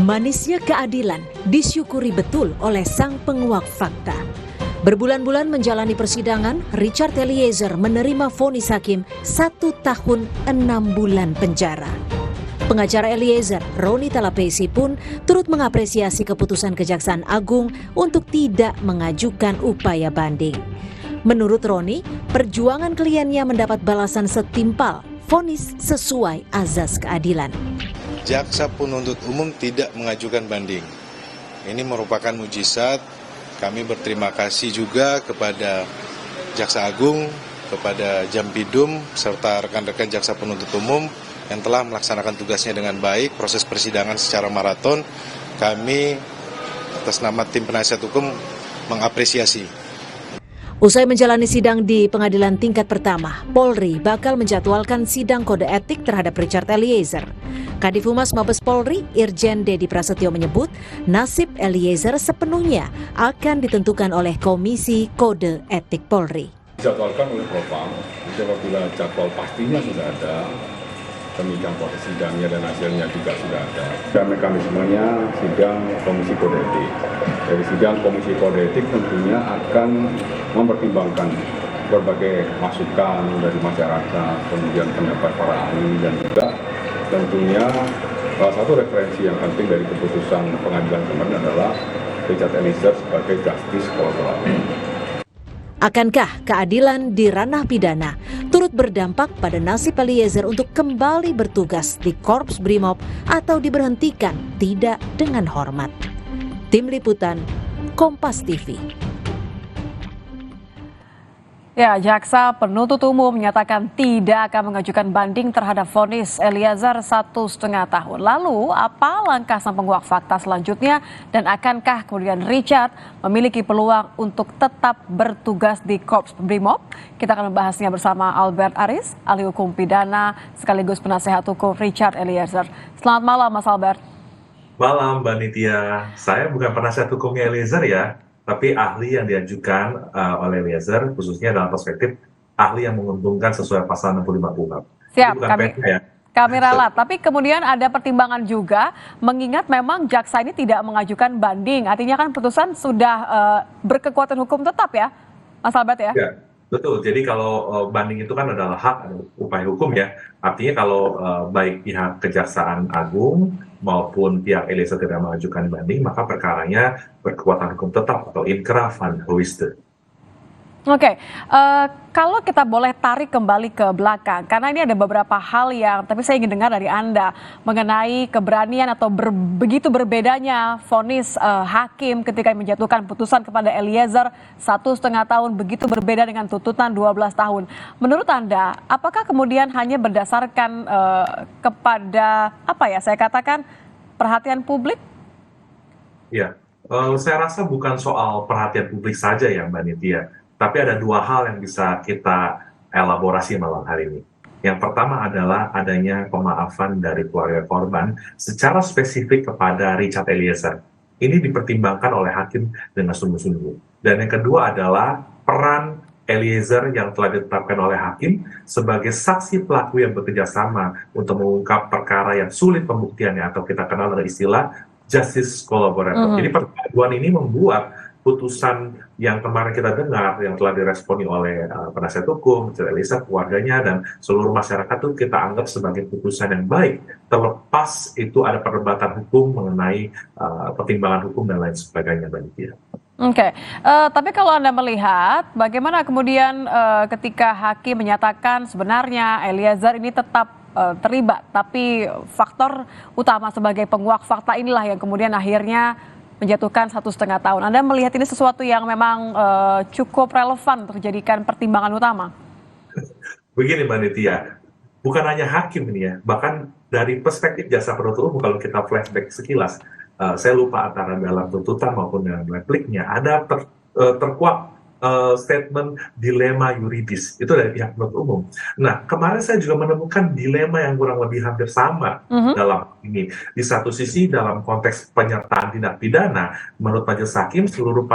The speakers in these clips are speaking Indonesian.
Manisnya keadilan disyukuri betul oleh sang penguak fakta. Berbulan-bulan menjalani persidangan, Richard Eliezer menerima vonis hakim 1 tahun 6 bulan penjara. Pengacara Eliezer, Roni Talapesi pun turut mengapresiasi keputusan Kejaksaan Agung untuk tidak mengajukan upaya banding. Menurut Roni, perjuangan kliennya mendapat balasan setimpal, vonis sesuai azas keadilan. Jaksa penuntut umum tidak mengajukan banding. Ini merupakan mujizat. Kami berterima kasih juga kepada Jaksa Agung, kepada Jampidum, serta rekan-rekan Jaksa penuntut umum yang telah melaksanakan tugasnya dengan baik. Proses persidangan secara maraton, kami atas nama tim penasihat hukum mengapresiasi. Usai menjalani sidang di pengadilan tingkat pertama, Polri bakal menjadwalkan sidang kode etik terhadap Richard Eliezer. Kadif Humas Mabes Polri, Irjen Dedi Prasetyo menyebut, nasib Eliezer sepenuhnya akan ditentukan oleh Komisi Kode Etik Polri. Dijadwalkan oleh Propam, apabila jadwal pastinya sudah ada, demikian proses sidangnya dan hasilnya juga sudah ada. Dan mekanismenya sidang Komisi Kode Etik. Dari sidang Komisi Kode Etik tentunya akan mempertimbangkan berbagai masukan dari masyarakat, kemudian pendapat para ahli, dan juga tentunya salah satu referensi yang penting dari keputusan pengadilan kemarin adalah Richard Eliezer sebagai justice collaborator. Akankah keadilan di ranah pidana turut berdampak pada nasib Eliezer untuk kembali bertugas di Korps Brimob atau diberhentikan tidak dengan hormat? Tim Liputan, Kompas TV. Ya, Jaksa penuntut umum menyatakan tidak akan mengajukan banding terhadap vonis Eliezer 1,5 tahun. Lalu, apa langkah sang penguak fakta selanjutnya dan akankah kemudian Richard memiliki peluang untuk tetap bertugas di Korps Brimob? Kita akan membahasnya bersama Albert Aris, ahli hukum pidana sekaligus penasehat hukum Richard Eliezer. Selamat malam, Mas Albert. Malam, Mbak Nitya. Saya bukan penasihat hukumnya Eliezer ya, tapi ahli yang diajukan oleh Eliezer, khususnya dalam perspektif ahli yang menguntungkan sesuai pasal 65 KUHP. Siap, kami kami ralat. Tapi kemudian ada pertimbangan juga, mengingat memang jaksa ini tidak mengajukan banding. Artinya kan putusan sudah berkekuatan hukum tetap ya, Mas Albert ya? Ya, betul. Jadi kalau banding itu kan adalah hak upaya hukum ya. Artinya kalau baik pihak Kejaksaan Agung maupun pihak Eliezer tidak mengajukan banding, maka perkaranya berkekuatan hukum tetap atau inkrah van huiste. Oke, kalau kita boleh tarik kembali ke belakang, karena ini ada beberapa hal yang, tapi saya ingin dengar dari Anda mengenai keberanian atau begitu berbedanya vonis hakim ketika menjatuhkan putusan kepada Eliezer 1,5 tahun, begitu berbeda dengan tuntutan 12 tahun. Menurut Anda, apakah kemudian hanya berdasarkan kepada, saya katakan, perhatian publik? Ya, saya rasa bukan soal perhatian publik saja ya Mbak Nitya. Tapi ada dua hal yang bisa kita elaborasi malam hari ini. Yang pertama adalah adanya pemaafan dari keluarga korban secara spesifik kepada Richard Eliezer. Ini dipertimbangkan oleh hakim dengan sungguh-sungguh. Dan yang kedua adalah peran Eliezer yang telah ditetapkan oleh hakim sebagai saksi pelaku yang bekerja sama untuk mengungkap perkara yang sulit pembuktiannya, atau kita kenal dengan istilah justice collaborator. Jadi perpaduan ini membuat putusan yang kemarin kita dengar, yang telah diresponi oleh penasihat hukum, Eliezer, keluarganya, dan seluruh masyarakat itu kita anggap sebagai putusan yang baik, terlepas itu ada perdebatan hukum mengenai pertimbangan hukum dan lain sebagainya. Oke, tapi kalau Anda melihat bagaimana kemudian ketika hakim menyatakan sebenarnya Eliezer ini tetap terlibat, tapi faktor utama sebagai penguak fakta inilah yang kemudian akhirnya menjatuhkan 1,5 tahun. Anda melihat ini sesuatu yang memang cukup relevan untuk dijadikan pertimbangan utama? Begini Mbak Nitya, bukan hanya hakim ini ya, bahkan dari perspektif jaksa penuntut umum, kalau kita flashback sekilas, saya lupa antara dalam tuntutan maupun dalam repliknya, ada terkuak statement dilema yuridis, itu dari pihak penuntut umum. Nah, kemarin saya juga menemukan dilema yang kurang lebih hampir sama dalam ini. Di satu sisi dalam konteks penyertaan tindak pidana, menurut majelis hakim seluruh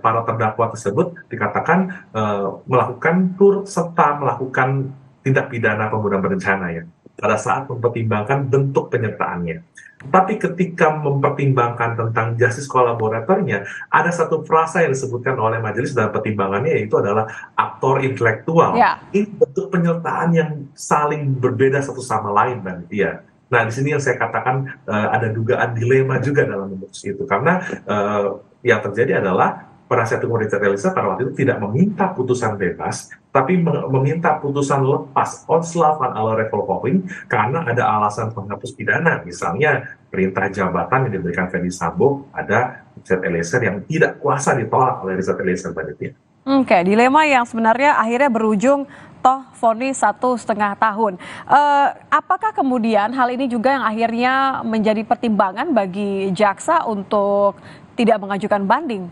para terdakwa tersebut dikatakan melakukan turut serta melakukan tindak pidana pembunuhan berencana ya. pada saat mempertimbangkan bentuk penyertaannya. Tapi ketika mempertimbangkan tentang justice kolaboratornya, ada satu frasa yang disebutkan oleh majelis dalam pertimbangannya, yaitu adalah aktor intelektual. Ya. Ini bentuk penyertaan yang saling berbeda satu sama lain, Mbak Nitia. Nah, di sini yang saya katakan ada dugaan dilema juga dalam memutus itu, karena yang terjadi adalah penasihat hukum Richard Eliezer pada waktu itu tidak meminta putusan bebas, tapi meminta putusan lepas onslaught ala revolving karena ada alasan penghapus pidana, misalnya perintah jabatan yang diberikan Ferdy Sambo pada Richard Eliezer yang tidak kuasa ditolak oleh Richard Eliezer. Oke, dilema yang sebenarnya akhirnya berujung toh vonis 1,5 tahun. Apakah kemudian hal ini juga yang akhirnya menjadi pertimbangan bagi jaksa untuk tidak mengajukan banding,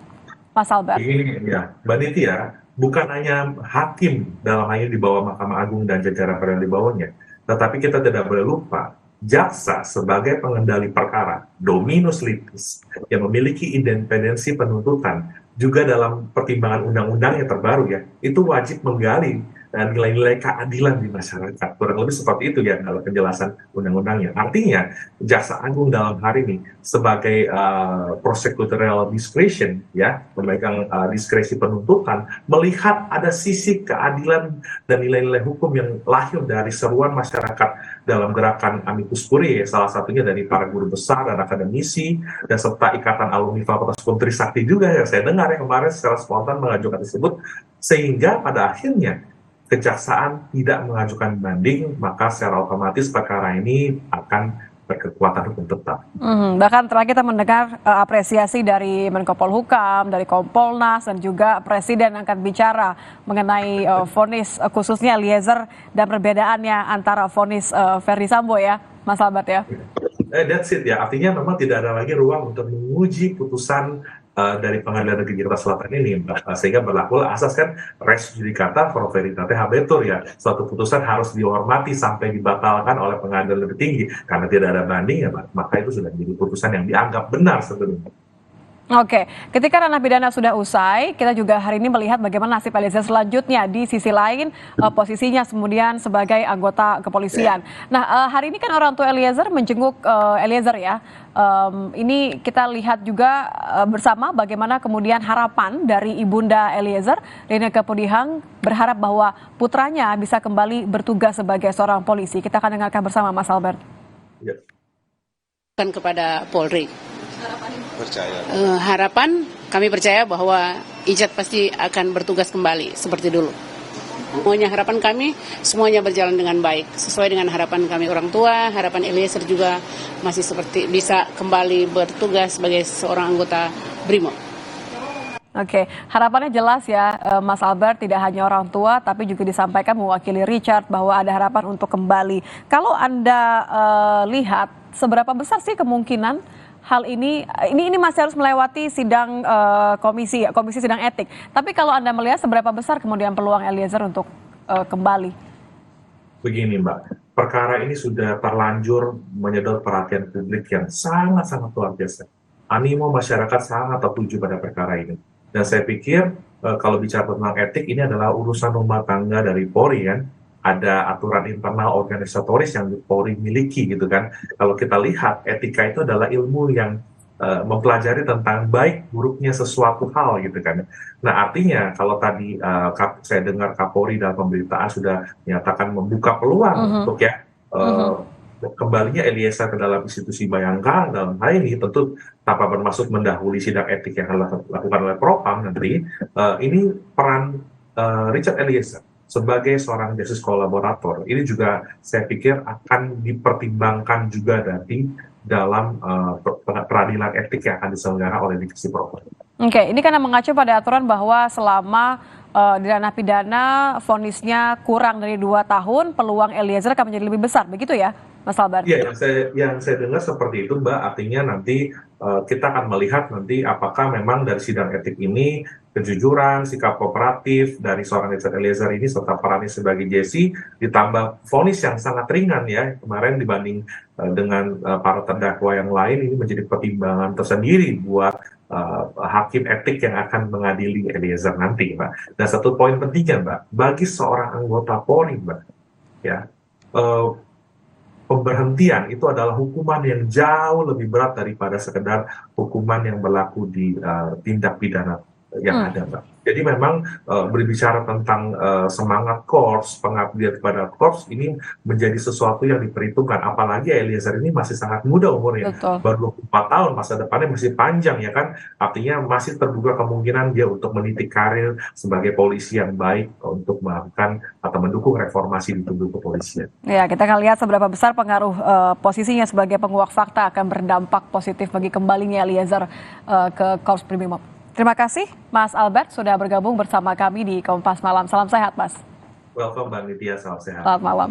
Mas Albert? Ini ya, Mbak Nitya, bukan hanya hakim dalam hal ini di bawah Mahkamah Agung dan jajaran yang di bawahnya, tetapi kita tidak boleh lupa jaksa sebagai pengendali perkara, dominus litis, yang memiliki independensi penuntutan, juga dalam pertimbangan undang-undang yang terbaru ya, itu wajib menggali nilai-nilai keadilan di masyarakat. Kurang lebih seperti itu ya kalau penjelasan undang-undangnya. Artinya Jaksa Agung dalam hari ini sebagai prosecutorial discretion ya, memegang diskresi penuntutan, melihat ada sisi keadilan dan nilai-nilai hukum yang lahir dari seruan masyarakat dalam gerakan Amicus Curiae, salah satunya dari para guru besar dan akademisi, dan serta Ikatan Alumni Fakultas Hukum Trisakti juga yang saya dengar ya kemarin secara spontan mengajukan tersebut, sehingga pada akhirnya kejaksaan tidak mengajukan banding, maka secara otomatis perkara ini akan berkekuatan hukum tetap. Bahkan terakhir kita mendengar apresiasi dari Menko Polhukam, dari Kompolnas, dan juga Presiden angkat bicara mengenai vonis khususnya Eliezer dan perbedaannya antara vonis Ferdy Sambo ya, Mas Albert ya. That's it ya, artinya memang tidak ada lagi ruang untuk menguji putusan dari Pengadilan Negeri Jakarta Selatan ini, sehingga berlaku asas kan res judicata pro veritate habetur ya, suatu putusan harus dihormati sampai dibatalkan oleh pengadilan lebih tinggi karena tidak ada banding ya, maka itu sudah menjadi putusan yang dianggap benar sebelumnya. Oke, ketika ranah pidana sudah usai, kita juga hari ini melihat bagaimana nasib Eliezer selanjutnya di sisi lain, posisinya kemudian sebagai anggota kepolisian. Nah, hari ini kan orang tua Eliezer menjenguk Eliezer ya. Ini kita lihat juga bersama bagaimana kemudian harapan dari ibunda Eliezer, Rinneke Pudihang, berharap bahwa putranya bisa kembali bertugas sebagai seorang polisi. Kita akan dengarkan bersama Mas Albert. Ya. Kepada Polri. Harapan kami percaya bahwa Ijat pasti akan bertugas kembali seperti dulu. Harapan kami semuanya berjalan dengan baik sesuai dengan harapan kami orang tua. Harapan Eliezer juga masih seperti bisa kembali bertugas sebagai seorang anggota BRIMO. Oke, harapannya jelas ya Mas Albert, tidak hanya orang tua tapi juga disampaikan mewakili Richard bahwa ada harapan untuk kembali. Kalau Anda lihat seberapa besar sih kemungkinan hal ini masih harus melewati sidang komisi sidang etik. Tapi kalau Anda melihat seberapa besar kemudian peluang Eliezer untuk kembali? Begini Mbak, perkara ini sudah terlanjur menyedot perhatian publik yang sangat-sangat luar biasa. Animo masyarakat sangat tertuju pada perkara ini. Dan saya pikir kalau bicara tentang etik, ini adalah urusan rumah tangga dari Polri kan. Ada aturan internal organisatoris yang Polri miliki gitu kan. Kalau kita lihat etika itu adalah ilmu yang mempelajari tentang baik buruknya sesuatu hal gitu kan. Nah artinya kalau tadi saya dengar Kapolri dalam pemberitaan sudah menyatakan membuka peluang untuk ya kembalinya Eliezer ke dalam institusi Bayangkara dalam hal ini, tentu tanpa bermaksud mendahului sidang etik yang dilakukan oleh Propam nanti, ini peran Richard Eliezer sebagai seorang justice kolaborator ini juga saya pikir akan dipertimbangkan juga nanti dalam peradilan etik yang akan diselenggarakan oleh Divisi Propam. Oke, ini karena mengacu pada aturan bahwa selama di ranah pidana vonisnya kurang dari 2 tahun, peluang Eliezer akan menjadi lebih besar, begitu ya, Mas Albert? Iya, yang saya dengar seperti itu, Mbak. Artinya nanti kita akan melihat nanti apakah memang dari sidang etik ini kejujuran, sikap kooperatif dari seorang Richard Eliezer ini serta perannya sebagai JC ditambah vonis yang sangat ringan ya kemarin dibanding dengan para terdakwa yang lain, ini menjadi pertimbangan tersendiri buat hakim etik yang akan mengadili Eliezer nanti, Mbak. Dan satu poin pentingnya, Mbak, bagi seorang anggota Polri, Mbak, ya pemberhentian itu adalah hukuman yang jauh lebih berat daripada sekedar hukuman yang berlaku di tindak pidana yang ada, Mbak. Jadi memang berbicara tentang semangat Korps, pengabdian kepada Korps ini menjadi sesuatu yang diperhitungkan. Apalagi Eliezer ini masih sangat muda umurnya, Betul. baru 24 tahun, masa depannya masih panjang ya kan. Artinya masih terbuka kemungkinan dia untuk meniti karir sebagai polisi yang baik untuk melakukan atau mendukung reformasi di tubuh kepolisian. Ya, kita akan lihat seberapa besar pengaruh posisinya sebagai penguak fakta akan berdampak positif bagi kembalinya Eliezer ke Korps Brimob. Terima kasih Mas Albert sudah bergabung bersama kami di Kompas Malam. Salam sehat, Mas. Welcome Mbak Nitya, salam sehat. Selamat malam.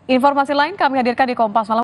Informasi lain kami hadirkan di Kompas Malam.